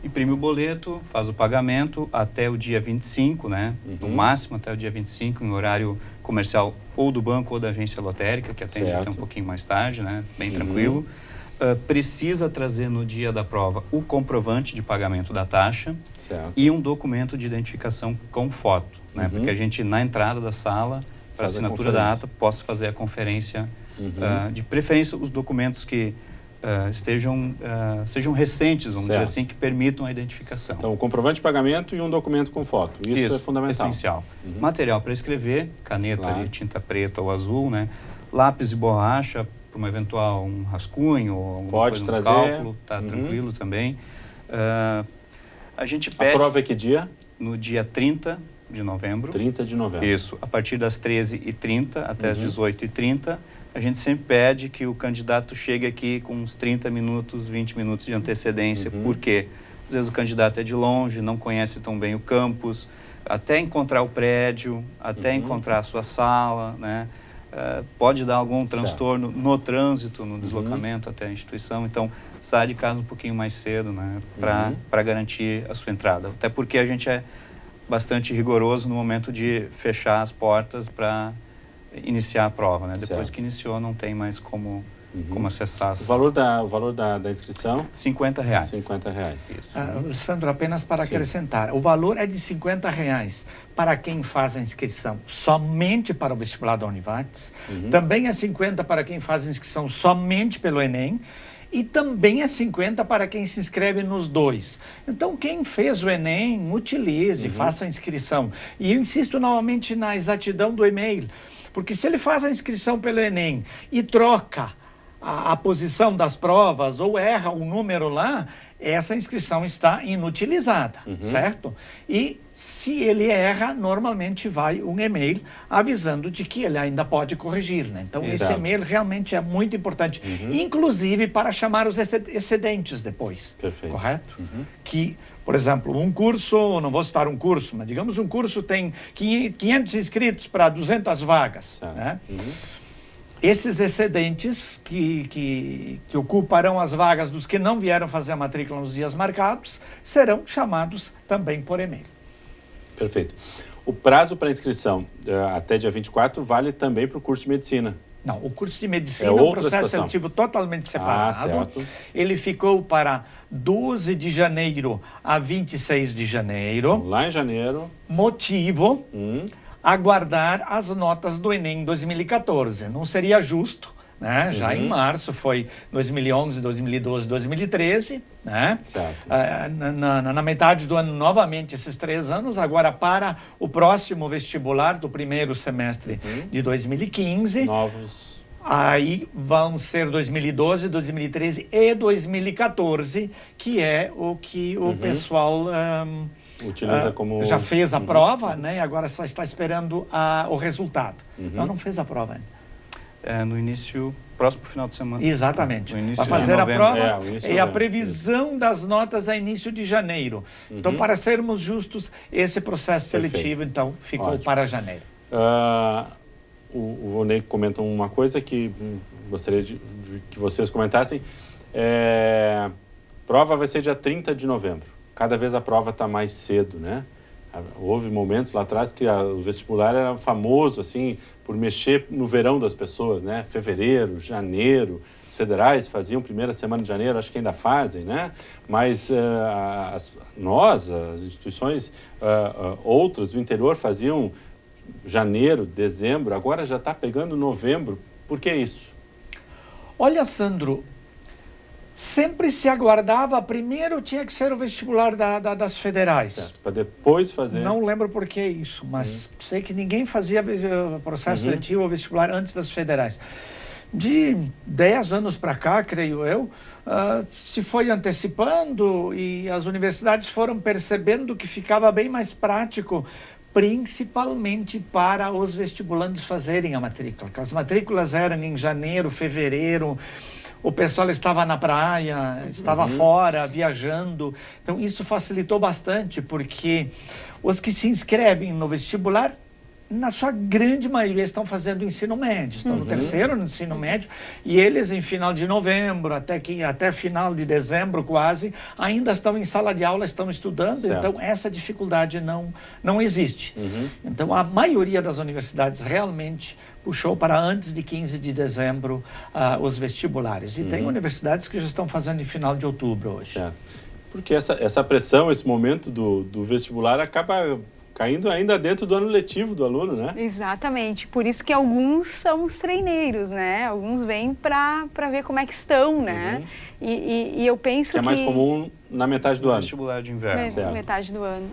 Imprime o boleto, faz o pagamento até o dia 25, né? No máximo até o dia 25, em horário comercial ou do banco ou da agência lotérica, que atende até um pouquinho mais tarde, né? Bem tranquilo. Precisa trazer no dia da prova o comprovante de pagamento da taxa e um documento de identificação com foto, né? Porque a gente, na entrada da sala, para assinatura da ata, possa fazer a conferência, de preferência os documentos que sejam recentes, vamos dizer assim, que permitam a identificação. Então, o comprovante de pagamento e um documento com foto. Isso é fundamental. Essencial. Material para escrever, caneta ali, tinta preta ou azul, né? Lápis e borracha para um eventual rascunho ou alguma coisa no cálculo, tá tranquilo também. A gente pede... A prova é que dia? No dia 30 de novembro. 30 de novembro. Isso, a partir das 13h30 até as 18h30. A gente sempre pede que o candidato chegue aqui com uns 30 minutos, 20 minutos de antecedência, porque às vezes o candidato é de longe, não conhece tão bem o campus, até encontrar o prédio, até encontrar a sua sala, né? Pode dar algum transtorno no trânsito, no deslocamento até a instituição, então sai de casa um pouquinho mais cedo, né? Para garantir a sua entrada. Até porque a gente é bastante rigoroso no momento de fechar as portas para iniciar a prova, né? Depois que iniciou, não tem mais como como acessar. O valor da inscrição? R$50. R$50. Isso. Sandro, apenas para acrescentar, o valor é de R$50 para quem faz a inscrição somente para o vestibular da Univates, também é 50 para quem faz a inscrição somente pelo Enem, e também é 50 para quem se inscreve nos dois. Então, quem fez o Enem, utilize, faça a inscrição. E eu insisto novamente na exatidão do e-mail, porque se ele faz a inscrição pelo Enem e troca a posição das provas ou erra o número lá, essa inscrição está inutilizada, certo? E se ele erra, normalmente vai um e-mail avisando de que ele ainda pode corrigir, né? Então, esse e-mail realmente é muito importante, inclusive para chamar os excedentes depois. Perfeito. Correto? Que, por exemplo, um curso, não vou citar um curso, mas digamos um curso tem 500 inscritos para 200 vagas, né? Esses excedentes que ocuparão as vagas dos que não vieram fazer a matrícula nos dias marcados serão chamados também por e-mail. Perfeito. O prazo para inscrição até dia 24 vale também para o curso de medicina. Não, o curso de medicina é um processo seletivo totalmente separado. Certo. Ele ficou para 12 de janeiro a 26 de janeiro. Então, lá em janeiro. Motivo... aguardar as notas do Enem 2014. Não seria justo, né? Já em março, foi 2011, 2012, 2013, né? Certo. Na metade do ano, novamente, esses 3 anos, agora para o próximo vestibular do primeiro semestre de 2015. Novos. Aí vão ser 2012, 2013 e 2014, que é o que o pessoal... utiliza como... já fez a prova, né? E agora só está esperando o resultado. Não fez a prova ainda. No início, próximo final de semana. Exatamente. Vai fazer a prova e a previsão das notas a início de janeiro. Então, para sermos justos, esse processo seletivo, então, ficou para janeiro. O Ney comenta uma coisa que gostaria que vocês comentassem. Prova vai ser dia 30 de novembro. Cada vez a prova está mais cedo, né? Houve momentos lá atrás que o vestibular era famoso, assim, por mexer no verão das pessoas, né? Fevereiro, janeiro, os federais faziam primeira semana de janeiro, acho que ainda fazem, né? Mas as instituições outras do interior faziam janeiro, dezembro, agora já está pegando novembro. Por que isso? Olha, Sandro, sempre se aguardava, primeiro tinha que ser o vestibular das federais. Certo, para depois fazer... Não lembro por que isso, mas sei que ninguém fazia processo seletivo ou vestibular antes das federais. De 10 anos para cá, creio eu, se foi antecipando e as universidades foram percebendo que ficava bem mais prático, principalmente para os vestibulandos fazerem a matrícula. As matrículas eram em janeiro, fevereiro... O pessoal estava na praia, estava fora, viajando. Então, isso facilitou bastante, porque os que se inscrevem no vestibular, na sua grande maioria, estão fazendo ensino médio. Estão no terceiro no ensino médio. E eles, em final de novembro, até final de dezembro, quase, ainda estão em sala de aula, estão estudando. Certo. Então, essa dificuldade não existe. Então, a maioria das universidades realmente puxou para antes de 15 de dezembro os vestibulares. E tem universidades que já estão fazendo em final de outubro hoje. Certo. Porque essa pressão, esse momento do vestibular acaba caindo ainda dentro do ano letivo do aluno, né? Exatamente. Por isso que alguns são os treineiros, né? Alguns vêm para ver como é que estão, né? E eu penso que... É mais comum na metade do ano. Vestibular de inverno. Metade do ano,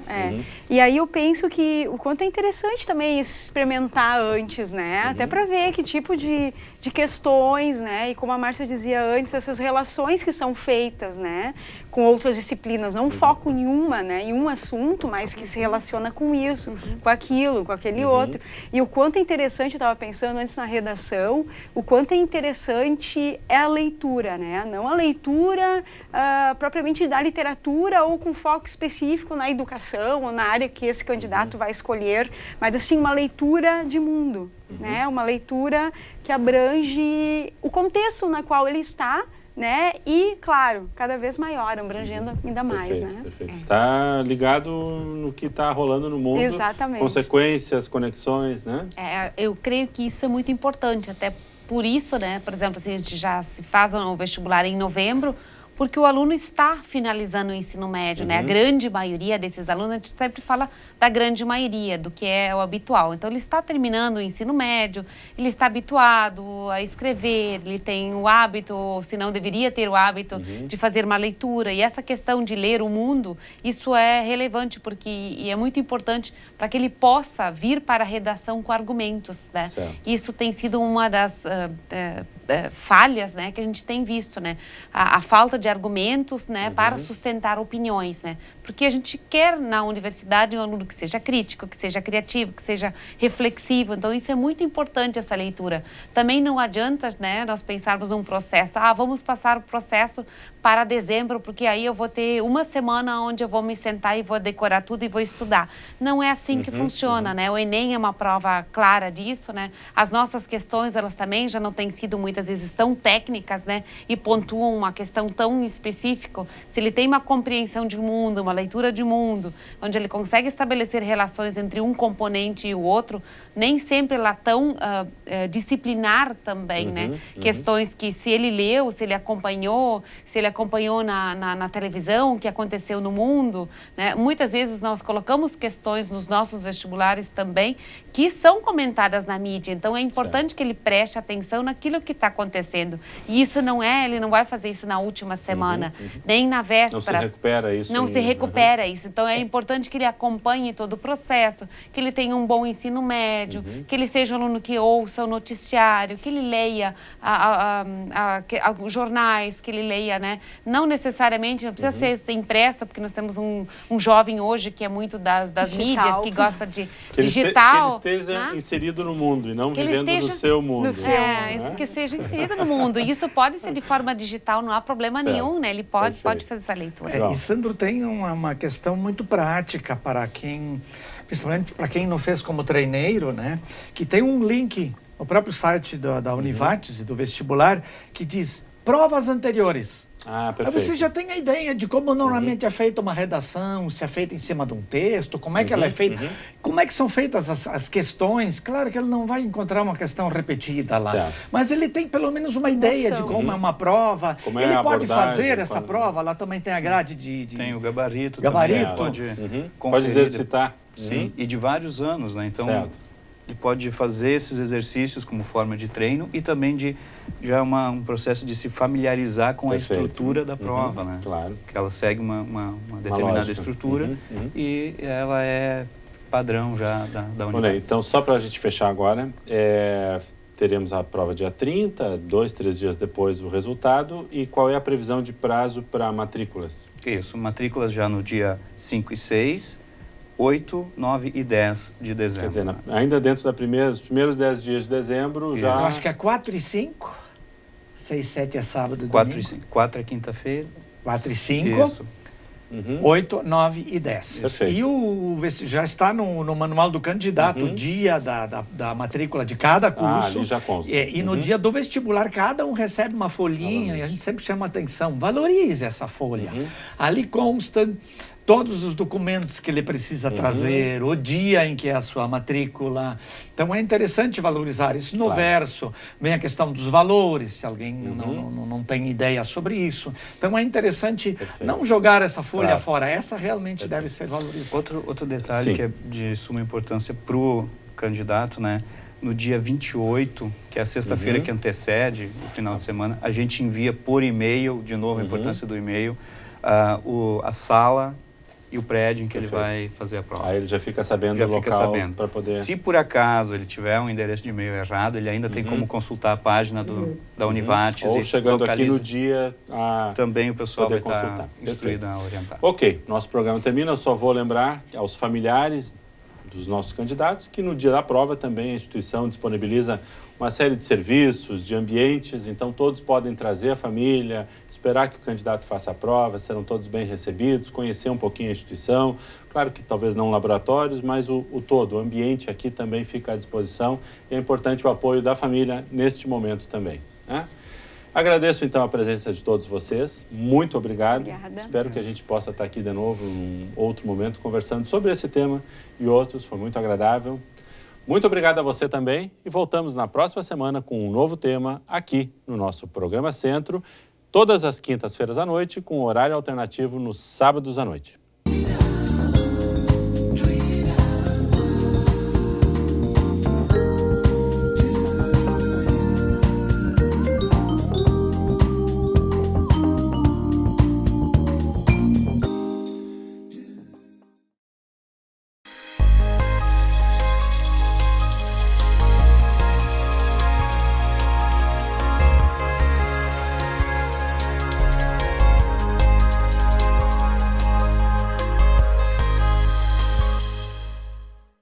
E aí eu penso que o quanto é interessante também experimentar antes, né? Até para ver que tipo de questões, né? E como a Márcia dizia antes, essas relações que são feitas, né? Com outras disciplinas, não foco em uma, né? Em um assunto, mas que se relaciona com isso, com aquilo, com aquele outro. E o quanto é interessante, eu estava pensando antes na redação, o quanto é interessante é a leitura, né? Não a leitura propriamente da literatura ou com foco específico na educação ou na área que esse candidato vai escolher, mas assim, uma leitura de mundo, né? Uma leitura que abrange o contexto na qual ele está, né? E, claro, cada vez maior, abrangendo ainda mais, perfeito, né? Perfeito. Está ligado no que está rolando no mundo. Exatamente. Consequências, conexões, né? Eu creio que isso é muito importante, até por isso, né, por exemplo, assim, a gente já se faz o vestibular em novembro, porque o aluno está finalizando o ensino médio, né? A grande maioria desses alunos, a gente sempre fala da grande maioria, do que é o habitual. Então, ele está terminando o ensino médio, ele está habituado a escrever, ele tem o hábito, ou se não deveria ter o hábito de fazer uma leitura. E essa questão de ler o mundo, isso é relevante, porque e é muito importante para que ele possa vir para a redação com argumentos, né? Certo. Isso tem sido uma das falhas, né, que a gente tem visto, né? A falta de argumentos, né, para sustentar opiniões, né? Porque a gente quer na universidade um aluno que seja crítico, que seja criativo, que seja reflexivo. Então, isso é muito importante, essa leitura. Também não adianta, né, nós pensarmos num processo. Vamos passar o processo para dezembro, porque aí eu vou ter uma semana onde eu vou me sentar e vou decorar tudo e vou estudar. Não é assim que funciona, né? O Enem é uma prova clara disso, né? As nossas questões, elas também já não têm sido muitas vezes tão técnicas, né? E pontuam uma questão tão específica. Se ele tem uma compreensão de mundo, uma leitura de mundo, onde ele consegue estabelecer relações entre um componente e o outro, nem sempre ela tão disciplinar também, né? Questões que se ele leu, se ele acompanhou na televisão, o que aconteceu no mundo, né? Muitas vezes nós colocamos questões nos nossos vestibulares também que são comentadas na mídia. Então, é importante que ele preste atenção naquilo que está acontecendo. E isso ele não vai fazer isso na última semana, nem na véspera. Não se recupera isso. Não se recupera isso. Então, é importante que ele acompanhe todo o processo, que ele tenha um bom ensino médio, que ele seja um aluno que ouça o noticiário, que ele leia jornais, que ele leia, né? Não necessariamente, não precisa ser impressa, porque nós temos um jovem hoje que é muito das mídias, que gosta de digital. Que ele esteja inserido no mundo e não que vivendo no seu mundo. Que seja inserido no mundo. E isso pode ser de forma digital, não há problema nenhum, né? Ele pode fazer essa leitura. E Sandro, tem uma questão muito prática para quem, principalmente para quem não fez como treineiro, né? Que tem um link no próprio site da Univates e do vestibular que diz provas anteriores. Perfeito. Aí você já tem a ideia de como normalmente é feita uma redação, se é feita em cima de um texto, como é que ela é feita, como é que são feitas as questões. Claro que ele não vai encontrar uma questão repetida lá, certo, mas ele tem pelo menos uma ideia de como é uma prova. Como ele é a pode fazer abordagem, essa prova, lá também tem a grade de... Tem o gabarito. Gabarito. Também, pode exercitar. Sim, e de vários anos, né? Então, certo, ele pode fazer esses exercícios como forma de treino e também de já um processo de se familiarizar com perfeito, a estrutura da prova, né? Claro. Que ela segue uma determinada estrutura e ela é padrão já da Univates. Então, só para a gente fechar agora, teremos a prova dia 30, 2, 3 dias depois o resultado. E qual é a previsão de prazo para matrículas? Isso, matrículas já no dia 5 e 6, 8, 9 e 10 de dezembro. Quer dizer, ainda dentro dos primeiros 10 dias de dezembro, já... Eu acho que é 4 e 5, 6 e 7 é sábado e 4 domingo. e 5. 4 é quinta-feira. 4 e 5. Isso. 8, 9 e 10. Perfeito. E já está no manual do candidato o dia da matrícula de cada curso. Ali já consta. E no dia do vestibular, cada um recebe uma folhinha e a gente sempre chama atenção. Valorize essa folha. Ali consta todos os documentos que ele precisa trazer, o dia em que é a sua matrícula. Então, é interessante valorizar isso. No verso, vem a questão dos valores, se alguém não tem ideia sobre isso. Então, é interessante não jogar essa folha fora. Essa realmente deve ser valorizada. Outro detalhe que é de suma importância para o candidato, né? No dia 28, que é a sexta-feira que antecede o final de semana, a gente envia por e-mail, de novo a importância do e-mail, a sala e o prédio em que ele vai fazer a prova. Aí ele já fica sabendo o local para poder... Se por acaso ele tiver um endereço de e-mail errado, ele ainda tem como consultar a página da Univates. Ou chegando aqui no dia... também o pessoal vai consultar. estar instruído a orientar. Ok, nosso programa termina. Eu só vou lembrar aos familiares dos nossos candidatos que no dia da prova também a instituição disponibiliza uma série de serviços, de ambientes, então todos podem trazer a família, esperar que o candidato faça a prova, serão todos bem recebidos, conhecer um pouquinho a instituição, claro que talvez não laboratórios, mas o todo, o ambiente aqui também fica à disposição e é importante o apoio da família neste momento também, né? Agradeço então a presença de todos vocês, muito obrigado. Obrigada. Espero que a gente possa estar aqui de novo em um outro momento conversando sobre esse tema e outros, foi muito agradável. Muito obrigado a você também e voltamos na próxima semana com um novo tema aqui no nosso Programa Centro, todas as quintas-feiras à noite, com horário alternativo nos sábados à noite.